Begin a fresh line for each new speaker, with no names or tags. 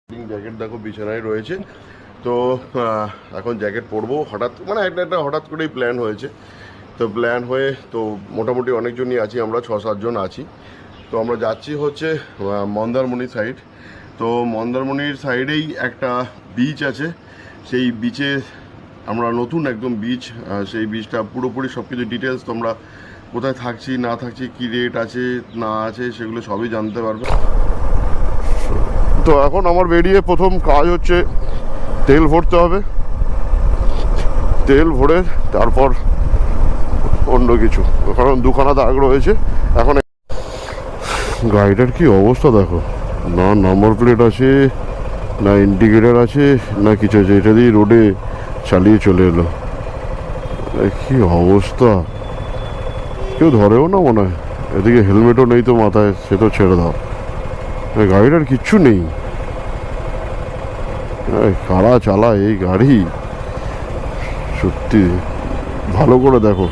Jacket দেখো বিছানায় রয়েছে। তো এখন জ্যাকেট পরবো হঠাৎ, মানে একটা হঠাৎ করেই প্ল্যান হয়েছে। তো প্ল্যান হয়ে তো মোটামুটি অনেকজনই আছি, আমরা 6-7 জন আছি। তো আমরা যাচ্ছি হচ্ছে মন্দারমণি সাইড। তো মন্দারমণির সাইডেই একটা বিচ আছে, সেই বিচে আমরা নতুন একদম বিচ, সেই বিচটা পুরোপুরি সব কিছু ডিটেলস তোমরা কোথায় থাকছি না থাকছি, কী রেট আছে না আছে সেগুলো সবই জানতে পারবে। তো এখন আমার বেরিয়ে প্রথম কাজ হচ্ছে তেল ভরতে হবে, তেল ভরে তারপর অন্য কিছু, কারণ দুখানা দাগ রয়েছে। এখন গাড়িটার কি অবস্থা দেখো, না নাম্বার প্লেট আছে না ইন্ডিকেটার আছে না কিছু আছে, এটা দিয়ে রোডে চালিয়ে চলে এলো। কি অবস্থা, কেউ ধরেও না মনে হয়। এদিকে হেলমেটও নেই তো মাথায়, সে তো ছেড়ে দাও, গাড়িটার কিচ্ছু নেই। কারা চালায় এই গাড়ি, সত্যি ভালো করে দেখো।